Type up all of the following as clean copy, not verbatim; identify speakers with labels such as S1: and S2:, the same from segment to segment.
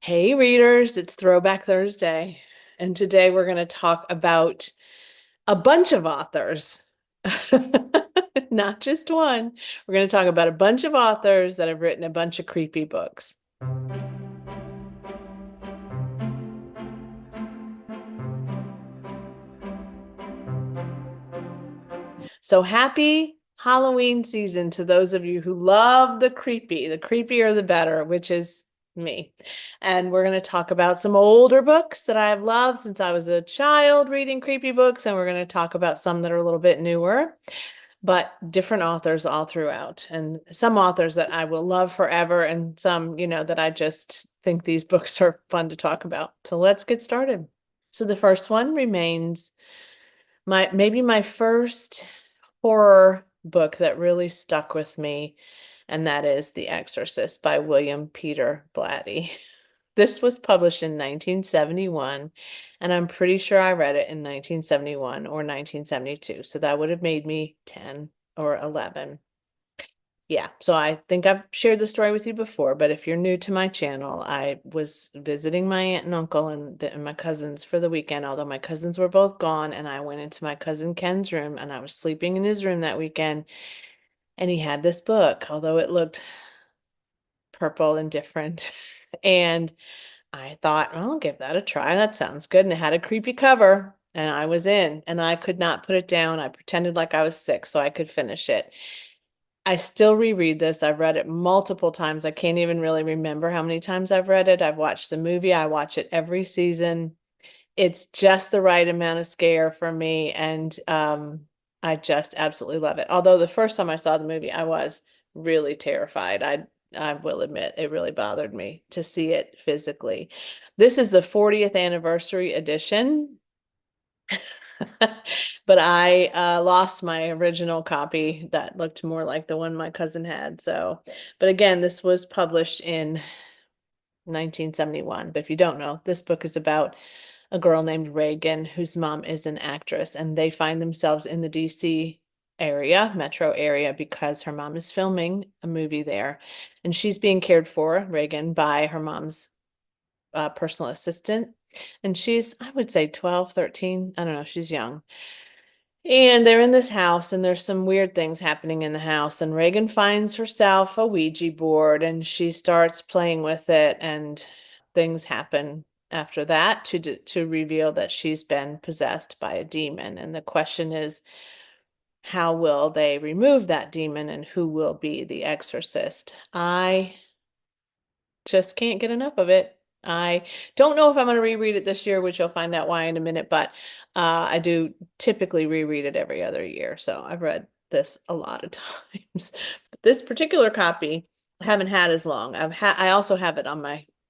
S1: Hey readers, it's Throwback Thursday, and today we're going to talk about a bunch of authors. Not just one. We're going to talk about a bunch of authors that have written a bunch of creepy books. So happy Halloween season to those of you who love the creepy. The creepier the better, which is me. And we're going to talk about some older books that I have loved since I was a child reading creepy books, and we're going to talk about some that are a little bit newer, but different authors all throughout. And some authors that I will love forever, and some, that I just think these books are fun to talk about. So let's get started. So the first one remains maybe my first horror book that really stuck with me, and that is The Exorcist by William Peter Blatty. This was published in 1971, and I'm pretty sure I read it in 1971 or 1972. So that would have made me 10 or 11. Yeah, so I think I've shared the story with you before, but if you're new to my channel, I was visiting my aunt and uncle and my cousins for the weekend, although my cousins were both gone, and I went into my cousin Ken's room, and I was sleeping in his room that weekend, and he had this book, although it looked purple and different. And I thought, well, I'll give that a try. That sounds good. And it had a creepy cover, and I was in, and I could not put it down. I pretended like I was sick so I could finish it. I still reread this. I've read it multiple times. I can't even really remember how many times I've read it. I've watched the movie. I watch it every season. It's just the right amount of scare for me, and I just absolutely love it. Although the first time I saw the movie, I was really terrified. I will admit it really bothered me to see it physically. This is the 40th anniversary edition. But I lost my original copy that looked more like the one my cousin had. So, but again, this was published in 1971. If you don't know, this book is about a girl named Reagan whose mom is an actress, and they find themselves in the DC area, metro area, because her mom is filming a movie there, and she's being cared for, Reagan, by her mom's personal assistant. And she's, I would say 12, 13. I don't know. She's young. And they're in this house, and there's some weird things happening in the house. And Reagan finds herself a Ouija board, and she starts playing with it, and things happen after that to reveal that she's been possessed by a demon. And the question is, how will they remove that demon, and who will be the exorcist? I just can't get enough of it. I don't know if I'm going to reread it this year, which you'll find out why in a minute, but I do typically reread it every other year. So I've read this a lot of times. But this particular copy I haven't had as long. I also have it on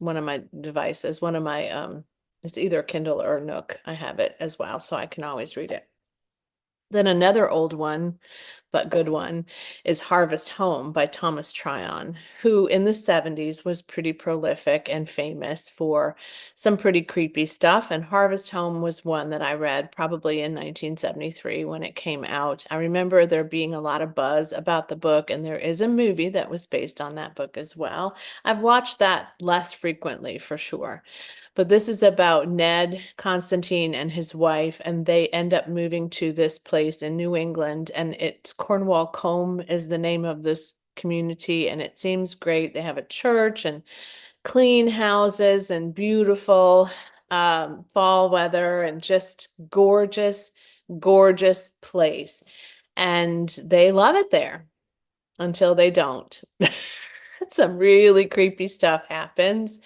S1: one of my devices, one of my it's either Kindle or Nook. I have it as well, so I can always read it. Then another old one, but good one, is Harvest Home by Thomas Tryon, who in the 70s was pretty prolific and famous for some pretty creepy stuff. And Harvest Home was one that I read probably in 1973 when it came out. I remember there being a lot of buzz about the book, and there is a movie that was based on that book as well. I've watched that less frequently for sure. But this is about Ned Constantine and his wife, and they end up moving to this place in New England, and it's Cornwall Combe is the name of this community, and it seems great. They have a church and clean houses and beautiful fall weather and just gorgeous, gorgeous place. And they love it there until they don't. Some really creepy stuff happens,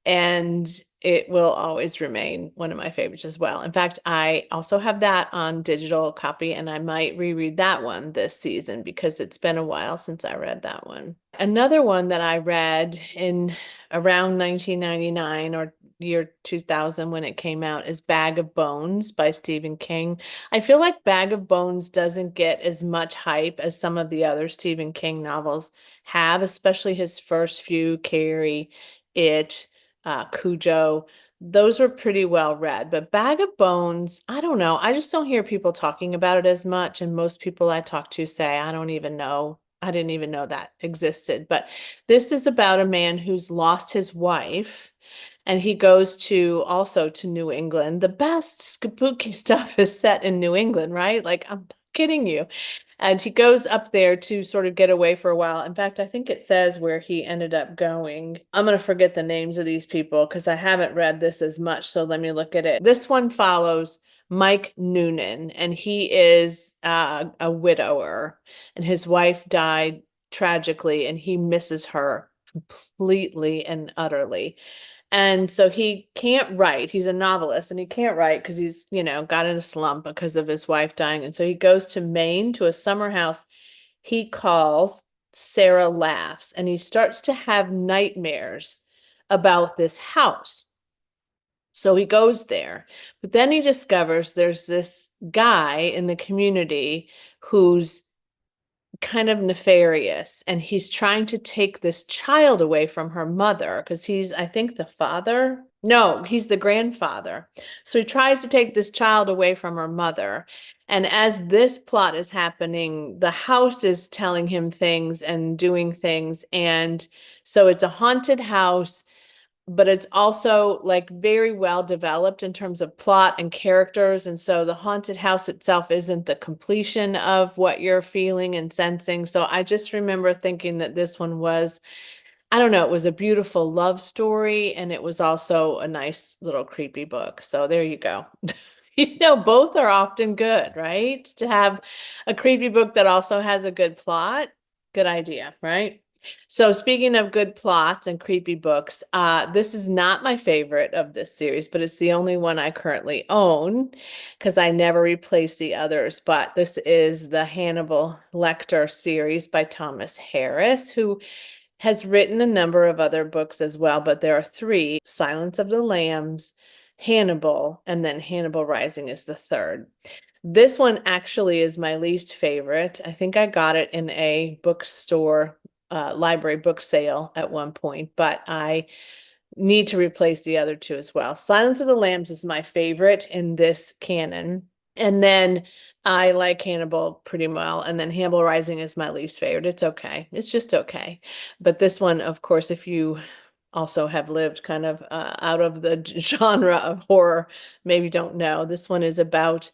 S1: and it will always remain one of my favorites as well. In fact, I also have that on digital copy, and I might reread that one this season because it's been a while since I read that one. Another one that I read in around 1999 or year 2000 when it came out is Bag of Bones by Stephen King. I feel like Bag of Bones doesn't get as much hype as some of the other Stephen King novels have, especially his first few, Carrie, It, Cujo. Those were pretty well read, but Bag of Bones, I don't know. I just don't hear people talking about it as much, and most people I talk to say, I don't even know I didn't even know that existed. But this is about a man who's lost his wife, and he goes to also to New England. The best spooky stuff is set in New England, right? Like, I'm not kidding you. And he goes up there to sort of get away for a while. In fact, I think it says where he ended up going. I'm going to forget the names of these people because I haven't read this as much. So let me look at it. This one follows Mike Noonan, and he is a widower, and his wife died tragically, and he misses her completely and utterly. And so he can't write. He's a novelist and he can't write because he's, got in a slump because of his wife dying. And so he goes to Maine to a summer house he calls Sarah Laughs, and he starts to have nightmares about this house. So he goes there, but then he discovers there's this guy in the community who's kind of nefarious, and he's trying to take this child away from her mother because he's, I think, the father. No, he's the grandfather. So he tries to take this child away from her mother. And as this plot is happening, the house is telling him things and doing things. And so it's a haunted house, but it's also like very well developed in terms of plot and characters. And so the haunted house itself isn't the completion of what you're feeling and sensing. So I just remember thinking that this one was, I don't know, it was a beautiful love story, and it was also a nice little creepy book. So there you go. Both are often good, right? To have a creepy book that also has a good plot, good idea, right? So speaking of good plots and creepy books, this is not my favorite of this series, but it's the only one I currently own because I never replaced the others. But this is the Hannibal Lecter series by Thomas Harris, who has written a number of other books as well, but there are three: Silence of the Lambs, Hannibal, and then Hannibal Rising is the third. This one actually is my least favorite. I think I got it in a bookstore, library book sale at one point, but I need to replace the other two as well. Silence of the Lambs is my favorite in this canon. And then I like Hannibal pretty well. And then Hannibal Rising is my least favorite. It's okay. It's just okay. But this one, of course, if you also have lived kind of out of the genre of horror, maybe don't know, this one is about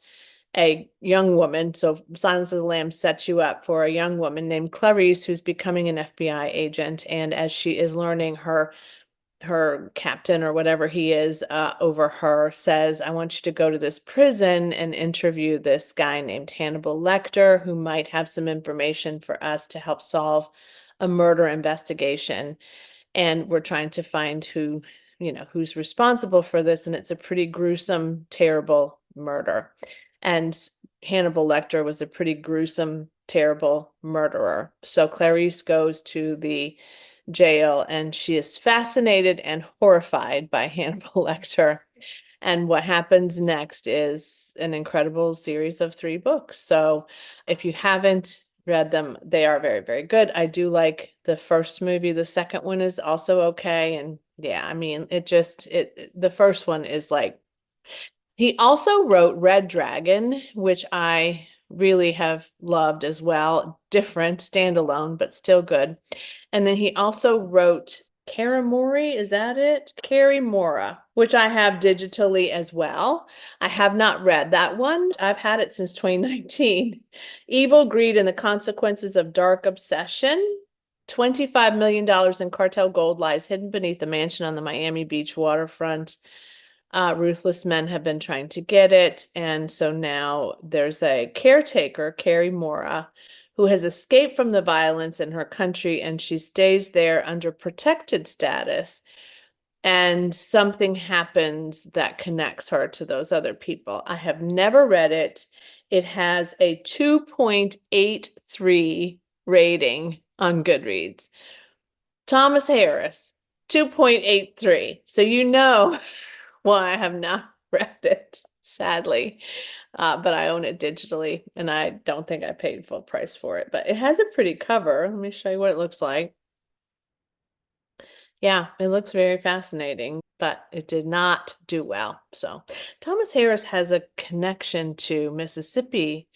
S1: a young woman. So Silence of the Lambs sets you up for a young woman named Clarice who's becoming an FBI agent. And as she is learning, her captain or whatever he is over her says, I want you to go to this prison and interview this guy named Hannibal Lecter, who might have some information for us to help solve a murder investigation. And we're trying to find who's responsible for this. And it's a pretty gruesome, terrible murder. And Hannibal Lecter was a pretty gruesome, terrible murderer. So Clarice goes to the jail, and she is fascinated and horrified by Hannibal Lecter. And what happens next is an incredible series of three books. So if you haven't read them, they are very, very good. I do like the first movie. The second one is also okay. And yeah, I mean, the first one is like, he also wrote Red Dragon, which I really have loved as well. Different, standalone, but still good. And then he also wrote Karamori, is that it? Carrie Mora, which I have digitally as well. I have not read that one. I've had it since 2019. Evil, Greed, and the Consequences of Dark Obsession. $25 million in cartel gold lies hidden beneath the mansion on the Miami Beach waterfront. Ruthless men have been trying to get it. And so now there's a caretaker, Carrie Mora, who has escaped from the violence in her country, and she stays there under protected status. And something happens that connects her to those other people. I have never read it. It has a 2.83 rating on Goodreads. Thomas Harris, 2.83. So why I have not read it, sadly. But I own it digitally, and I don't think I paid full price for it. But it has a pretty cover. Let me show you what it looks like. Yeah, it looks very fascinating, but it did not do well. So Thomas Harris has a connection to Mississippi,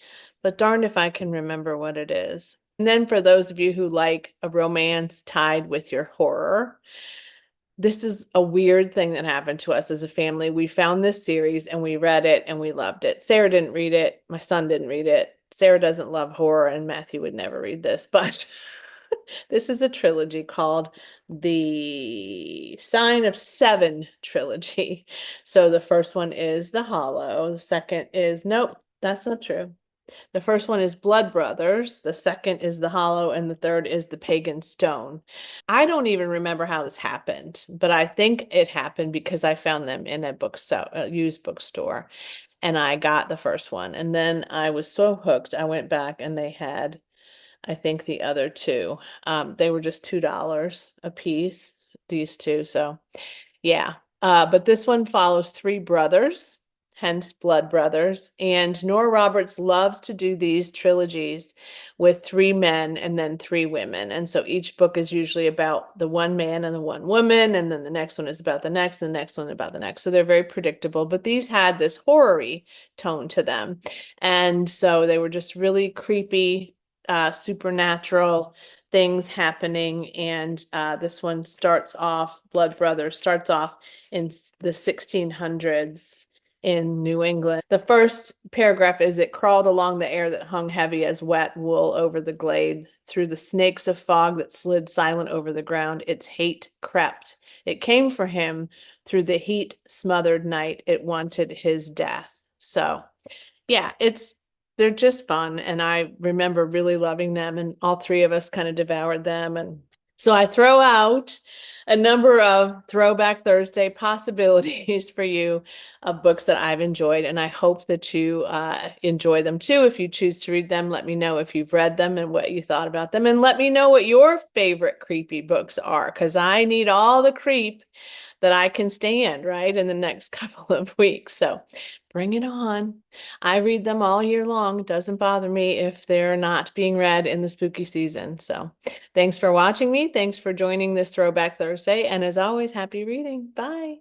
S1: but darned if I can remember what it is. And then for those of you who like a romance tied with your horror, this is a weird thing that happened to us as a family. We found this series and we read it and we loved it. Sarah didn't read it. My son didn't read it. Sarah doesn't love horror, and Matthew would never read this, but this is a trilogy called the Sign of Seven trilogy. So the first one is The Hollow. The second is, nope, that's not true. The first one is Blood Brothers. The second is The Hollow, and the third is The Pagan Stone. I don't even remember how this happened, but I think it happened because I found them in a used bookstore, and I got the first one. And then I was so hooked, I went back and they had, I think, the other two. They were just $2 a piece, these two. So yeah. But this one follows three brothers, hence Blood Brothers. And Nora Roberts loves to do these trilogies with three men and then three women. And so each book is usually about the one man and the one woman, and then the next one is about the next, and the next one about the next. So they're very predictable, but these had this horror-y tone to them. And so they were just really creepy, supernatural things happening. And this one starts off, Blood Brothers starts off in the 1600s in New England. The first paragraph is, it crawled along the air that hung heavy as wet wool over the glade. Through the snakes of fog that slid silent over the ground, its hate crept. It came for him through the heat smothered night. It wanted his death. So yeah, they're just fun, and I remember really loving them, and all three of us kind of devoured them. And so I throw out a number of Throwback Thursday possibilities for you of books that I've enjoyed, and I hope that you enjoy them too. If you choose to read them, let me know if you've read them and what you thought about them, and let me know what your favorite creepy books are, because I need all the creep that I can stand, right, in the next couple of weeks. So bring it on. I read them all year long. It doesn't bother me if they're not being read in the spooky season. So thanks for watching me. Thanks for joining this Throwback Thursday. And as always, happy reading. Bye.